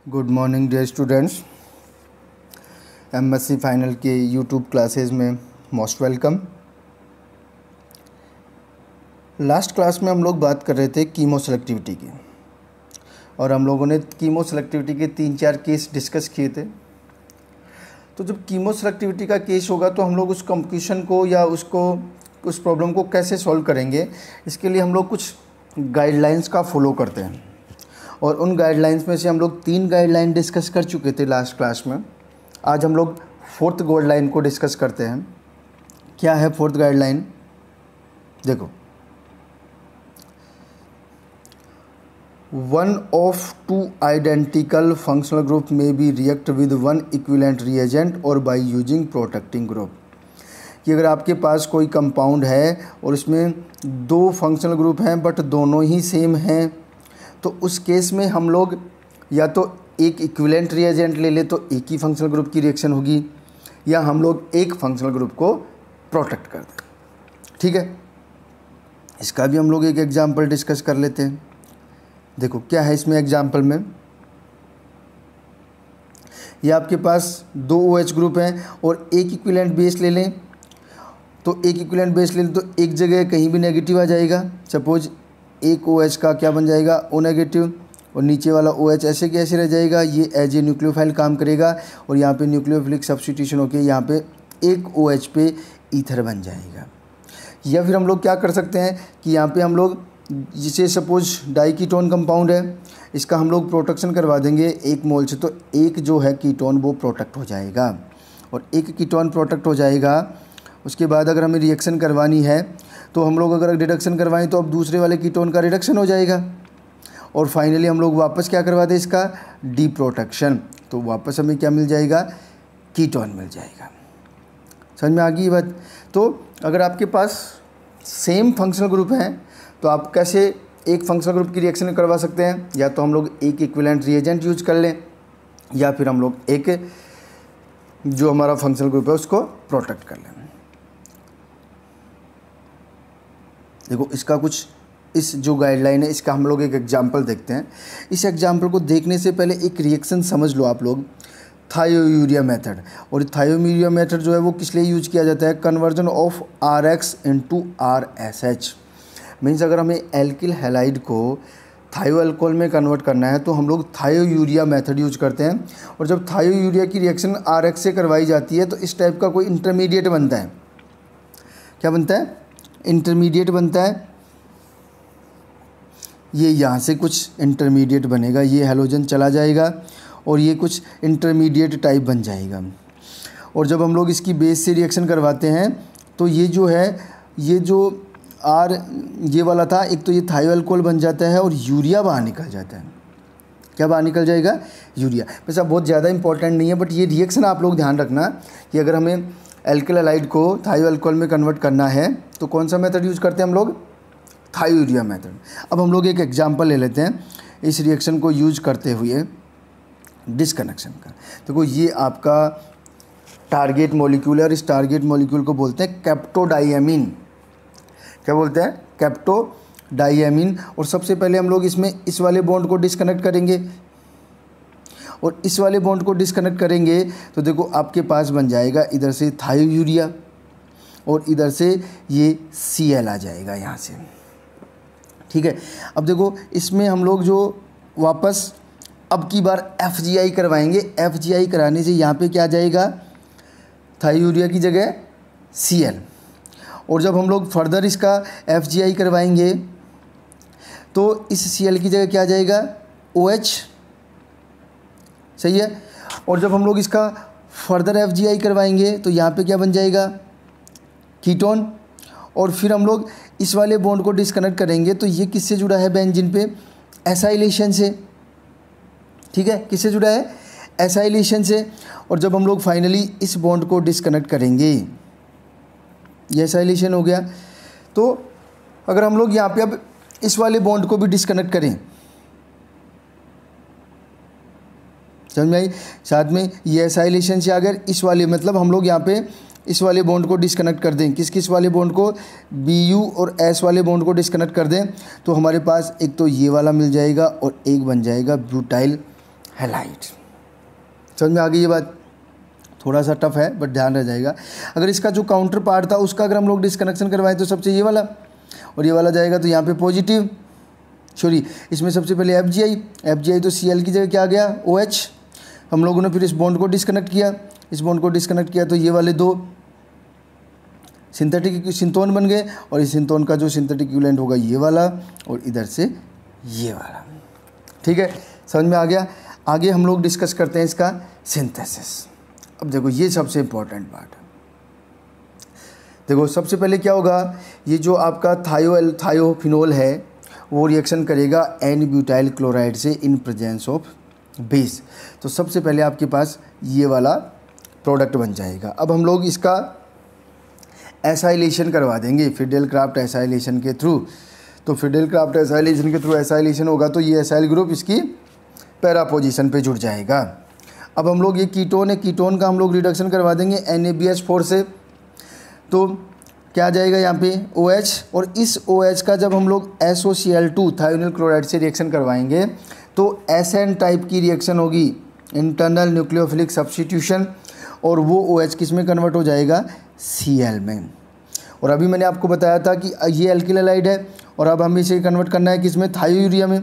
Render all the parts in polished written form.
Good morning dear students. MSc final के YouTube classes में most welcome. Last class में हम लोग बात कर रहे थे कीमो सेलेक्टिविटी की, और हम लोगों ने कीमो सेलेक्टिविटी के 3-4 केस डिस्कस किए थे। तो जब कीमो सेलेक्टिविटी का केस होगा तो हम लोग उस कंप्यूशन को या उस प्रॉब्लम को कैसे सॉल्व करेंगे, इसके लिए हम लोग कुछ गाइडलाइंस का फॉलो करते हैं। और उन गाइडलाइंस में से हम लोग 3 गाइडलाइन डिस्कस कर चुके थे लास्ट क्लास में। आज हम लोग 4th गाइडलाइन को डिस्कस करते हैं। क्या है 4th गाइडलाइन? देखो, 1 of 2 identical functional group may be react with 1 equivalent reagent और by using protecting group। कि अगर आपके पास कोई कंपाउंड है और उसमें 2 फंक्शनल ग्रुप हैं बट दोनों ही सेम हैं, तो उस केस में हम लोग या तो एक इक्विवेलेंट रिएजेंट ले ले तो एक ही फंक्शनल ग्रुप की रिएक्शन होगी, या हम लोग एक फंक्शनल ग्रुप को प्रोटेक्ट कर दें। ठीक है, इसका भी हम लोग एक एग्जांपल डिस्कस कर लेते हैं। देखो क्या है इसमें एग्जांपल में। ये आपके पास 2 OH ग्रुप हैं और एक इक्विवेलेंट बेस ले लें, तो एक इक्विवेलेंट बेस ले लें तो एक जगह कहीं भी नेगेटिव आ जाएगा। सपोज एक OH का क्या बन जाएगा, O नेगेटिव, और नीचे वाला OH ऐसे कैसे रह जाएगा, ये एज ए न्यूक्लियोफाइल काम करेगा और यहाँ पे न्यूक्लियोफिलिक सब्स्टिट्यूशन होके यहाँ पे एक OH पे ईथर बन जाएगा। या फिर हम लोग क्या कर सकते हैं कि यहाँ पे हम लोग जिसे सपोज डाइकीटोन कंपाउंड है, इसका हम लोग प्रोटेक्शन करवा देंगे 1 मोल से, तो एक जो है कीटोन वो प्रोटेक्ट हो जाएगा। और एक कीटोन प्रोटेक्ट हो जाएगा, उसके बाद अगर हमें रिएक्शन करवानी है तो हम लोग अगर डिडक्शन करवाएं तो अब दूसरे वाले कीटोन का रिडक्शन हो जाएगा। और फाइनली हम लोग वापस क्या करवा दें, इसका डी प्रोटेक्शन, तो वापस हमें क्या मिल जाएगा, कीटोन मिल जाएगा। समझ में आ गई ये बात? तो अगर आपके पास सेम फंक्शनल ग्रुप हैं तो आप कैसे एक फंक्शनल ग्रुप की रिएक्शन करवा सकते हैं, या तो हम लोग एक इक्विवेलेंट रिएजेंट यूज कर लें, या फिर हम लोग एक जो हमारा फंक्शनल ग्रुप है उसको प्रोटेक्ट कर लें। देखो इसका कुछ इस जो गाइडलाइन है इसका हम लोग एक एग्जांपल देखते हैं। इस एग्जांपल को देखने से पहले एक रिएक्शन समझ लो आप लोग, थायोयूरिया मेथड। और थायोयूरिया मेथड जो है वो किस लिए यूज किया जाता है, conversion of RH into RSH। Means अगर हमें एल्किल हैलाइड को थायो अल्कोहल में कन्वर्ट करना है तो हम लोग थायोयूरिया मेथड यूज करते हैं। और जब थायोयूरिया की रिएक्शन RH से करवाई जाती है तो इस टाइप का कोई इंटरमीडिएट बनता है। क्या बनता है? इंटरमीडिएट बनता है। ये यहाँ से कुछ इंटरमीडिएट बनेगा, ये हैलोजन चला जाएगा और ये कुछ इंटरमीडिएट टाइप बन जाएगा। और जब हम लोग इसकी बेस से रिएक्शन करवाते हैं तो ये जो है, ये जो ये वाला था, एक तो ये थायो अल्कोहल बन जाता है और यूरिया बाहर निकल जाता है। क्या बाहर निकल जाएगा? यूरिया। वैसे बहुत ज़्यादा इंपॉर्टेंट नहीं है, बट ये रिएक्शन आप लोग ध्यान रखना कि अगर हमें एल्किल हैलाइड को थायो अल्कोहल में कन्वर्ट करना है तो कौन सा मेथड यूज़ करते हैं हम लोग, थायोयूरिया मेथड। अब हम लोग एक एग्जांपल ले लेते हैं इस रिएक्शन को यूज करते हुए डिस्कनेक्शन का। देखो ये आपका टारगेट मॉलिक्यूल है और इस टारगेट मॉलिक्यूल को बोलते हैं कैप्टोडाइएमीन। क्या बोलते हैं? कैप्टोडाइएमीन। और सबसे पहले हम लोग इसमें इस वाले बॉन्ड को डिस्कनेक्ट करेंगे, और इस वाले बॉन्ड को डिस्कनेक्ट करेंगे तो देखो आपके पास बन जाएगा इधर से थायोयूरिया और इधर से ये Cl आ जाएगा यहाँ से। ठीक है, अब देखो इसमें हम लोग जो वापस अब की बार FGI करवाएंगे। FGI कराने से यहाँ पे क्या आ जाएगा, थायोयूरिया की जगह Cl। और जब हम लोग फर्दर इसका FGI करवाएंगे तो इस Cl की जगह क्या आ जाएगा, OH। सही है। और जब हम लोग इसका फर्दर FGI करवाएंगे तो यहाँ पे क्या बन जाएगा, कीटोन। और फिर हम लोग इस वाले बॉन्ड को डिस्कनेक्ट करेंगे तो ये किससे जुड़ा है, बेंजीन पे, एसाइलेशन से। ठीक है, किससे जुड़ा है, एसाइलेशन से। और जब हम लोग फाइनली इस बॉन्ड को डिस्कनेक्ट करेंगे, ये एसाइलेशन हो गया। तो अगर हम लोग यहाँ पे अब इस वाले बॉन्ड को भी डिस्कनेक्ट करें, समझ में आई? साथ में ये एसाइलेशन से अगर इस वाले, मतलब हम लोग यहाँ पे इस वाले बॉन्ड को डिस्कनेक्ट कर दें, किस वाले बॉन्ड को, Bu और S वाले बॉन्ड को डिस्कनेक्ट कर दें, तो हमारे पास एक तो ये वाला मिल जाएगा और एक बन जाएगा ब्यूटाइल हैलाइड। समझ में आ गई ये बात? थोड़ा सा टफ है बट ध्यान रह जाएगा। अगर इसका जो काउंटर पार्ट था उसका अगर हम लोग डिस्कनेक्शन करवाएं तो सबसे ये वाला और ये वाला जाएगा, तो यहाँ पे पॉजिटिव, सॉरी इसमें सबसे पहले एफ तो Cl की जगह क्या आ गया, OH। हम लोगों ने फिर इस बॉन्ड को डिस्कनेक्ट किया, तो ये वाले दो सिंथेटिक सिंथोन बन गए और इस सिंथोन का जो सिंथेटिक इक्विवेलेंट होगा ये वाला और इधर से ये वाला। ठीक है, समझ में आ गया? आगे हम लोग डिस्कस करते हैं इसका सिंथेसिस। अब देखो ये सबसे इम्पोर्टेंट पार्ट है। देखो सबसे पहले क्या होगा, ये जो आपका थायोफिनोल है वो रिएक्शन करेगा N-ब्यूटाइल क्लोराइड से इन प्रेजेंस ऑफ बेस। तो सबसे पहले आपके पास ये वाला प्रोडक्ट बन जाएगा। अब हम लोग इसका एसाइलेशन करवा देंगे फिडेल-क्राफ्ट एसाइलेशन के थ्रू। तो फिडेल-क्राफ्ट एसाइलेशन के थ्रू एसाइलेशन होगा तो ये एसाइल ग्रुप इसकी पैरा पोजीशन पे जुड़ जाएगा। अब हम लोग ये कीटोन है, कीटोन का हम लोग रिडक्शन करवा देंगे NaBH4 से। तो क्या आ जाएगा यहाँ पे OH, और इस OH का जब हम लोग SOCl2 थायोनिल क्लोराइड से रिएक्शन करवाएंगे तो SN टाइप की रिएक्शन होगी, इंटरनल न्यूक्लियोफिलिक सब्स्टिट्यूशन, और वो OH किस में कन्वर्ट हो जाएगा, Cl में। और अभी मैंने आपको बताया था कि ये एल्किल हैलाइड है और अब हमें इसे कन्वर्ट करना है किस में, थायोयूरिया में।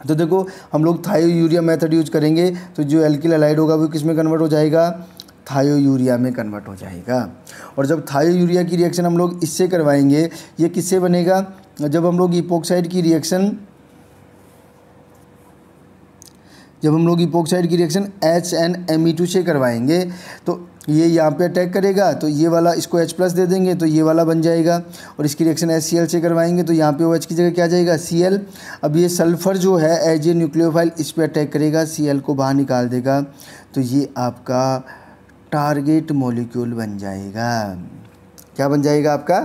तो देखो हम लोग थायोयूरिया मेथड यूज करेंगे तो जो एल्किल हैलाइड होगा वो किस में कन्वर्ट हो जाएगा, थायोयूरिया में कन्वर्ट हो जाएगा। और जब थायोयूरिया की रिएक्शन हम लोग इससे करवाएंगे, ये किससे बनेगा, जब हम लोग इपोक्साइड की रिएक्शन HNMe2 से करवाएंगे तो ये यहाँ पे अटैक करेगा, तो ये वाला इसको H+ दे देंगे तो ये वाला बन जाएगा। और इसकी रिएक्शन HCl से करवाएंगे तो यहाँ पे OH की जगह क्या जाएगा, Cl। अब ये सल्फ़र जो है एज ए न्यूक्लियोफाइल इस पर अटैक करेगा, Cl को बाहर निकाल देगा, तो ये आपका टारगेट मॉलिक्यूल बन जाएगा। क्या बन जाएगा, आपका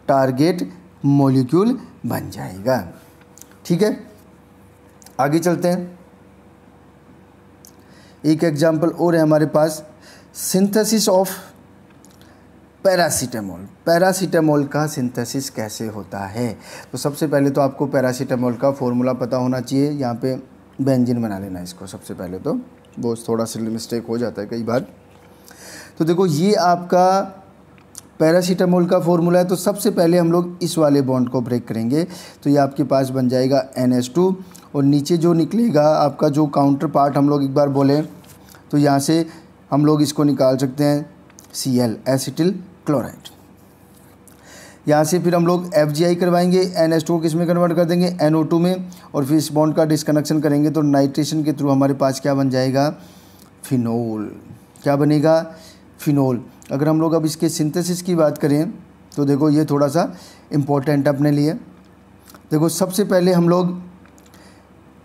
टारगेट मॉलिक्यूल बन जाएगा। ठीक है, आगे चलते हैं। एक एग्जाम्पल और है हमारे पास, सिंथेसिस ऑफ पैरासीटामोल। पैरासीटामोल का सिंथेसिस कैसे होता है, तो सबसे पहले तो आपको पैरासीटामोल का फॉर्मूला पता होना चाहिए। यहाँ पे बेंजीन बना लेना इसको सबसे पहले, तो वो थोड़ा सा मिस्टेक हो जाता है कई बार। तो देखो ये आपका पैरासीटामोल का फॉर्मूला है, तो सबसे पहले हम लोग इस वाले बॉन्ड को ब्रेक करेंगे तो ये आपके पास बन जाएगा NH2 और नीचे जो निकलेगा आपका जो काउंटर पार्ट हम लोग एक बार बोलें तो यहाँ से हम लोग इसको निकाल सकते हैं Cl एसिटिल क्लोराइड। यहाँ से फिर हम लोग FGI करवाएंगे, NH2 किस में कन्वर्ट कर देंगे, NO2 में, और फिर इस बॉन्ड का डिस्कनेक्शन करेंगे तो नाइट्रेशन के थ्रू हमारे पास क्या बन जाएगा, फिनोल। क्या बनेगा, फिनोल। अगर हम लोग अब इसके सिंथेसिस की बात करें तो देखो ये थोड़ा सा इम्पोर्टेंट अपने लिए। देखो सबसे पहले हम लोग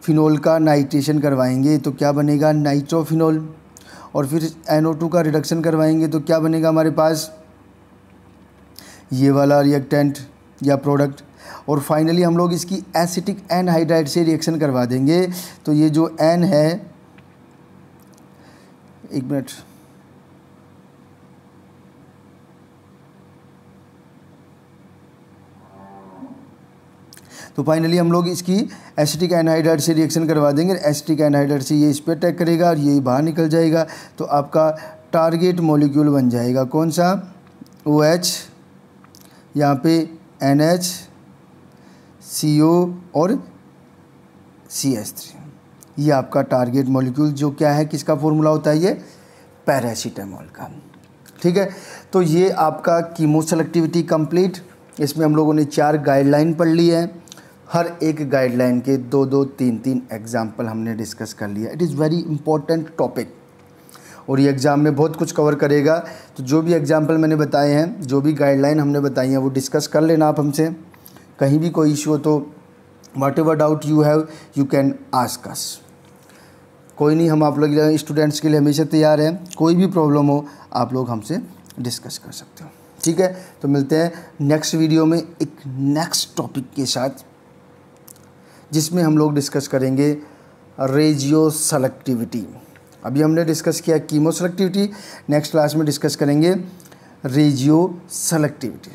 फिनोल का नाइट्रेशन करवाएंगे तो क्या बनेगा, नाइट्रोफिनोल। और फिर NO2 का रिडक्शन करवाएंगे तो क्या बनेगा हमारे पास, ये वाला रिएक्टेंट या प्रोडक्ट। और फाइनली हम लोग इसकी एसिटिक एनहाइड्राइड से रिएक्शन करवा देंगे तो ये जो N है, एक मिनट, तो फाइनली हम लोग इसकी एसिटिक एनहाइड्राइड से रिएक्शन करवा देंगे। एसिटिक एनहाइड्राइड से ये इस पर अटैक करेगा और ये बाहर निकल जाएगा, तो आपका टारगेट मॉलिक्यूल बन जाएगा कौन सा, OH, यहाँ पे NH, CO और CH3। ये आपका टारगेट मॉलिक्यूल जो क्या है, किसका फॉर्मूला होता है, ये पैरासीटामोल का। ठीक है, तो ये आपका कीमो सेलेक्टिविटी कंप्लीट। इसमें हम लोगों ने 4 गाइडलाइन पढ़ ली है, हर एक गाइडलाइन के 2-2, 3-3 एग्जाम्पल हमने डिस्कस कर लिया। It is very important topic और ये एग्ज़ाम में बहुत कुछ कवर करेगा। तो जो भी एग्जाम्पल मैंने बताए हैं, जो भी गाइडलाइन हमने बताई हैं वो डिस्कस कर लेना आप हमसे। कहीं भी कोई इशू हो तो what ever doubt you have you can ask us. कोई नहीं, हम आप लोग स्टूडेंट्स के लिए हमेशा तैयार हैं, कोई भी प्रॉब्लम हो आप लोग हमसे डिस्कस कर सकते हो। ठीक है, तो मिलते हैं नेक्स्ट वीडियो में एक नेक्स्ट टॉपिक के साथ, जिसमें हम लोग डिस्कस करेंगे रेजियो सेलेक्टिविटी। अभी हमने डिस्कस किया कीमो सेलेक्टिविटी, नेक्स्ट क्लास में डिस्कस करेंगे रेजियो सेलेक्टिविटी।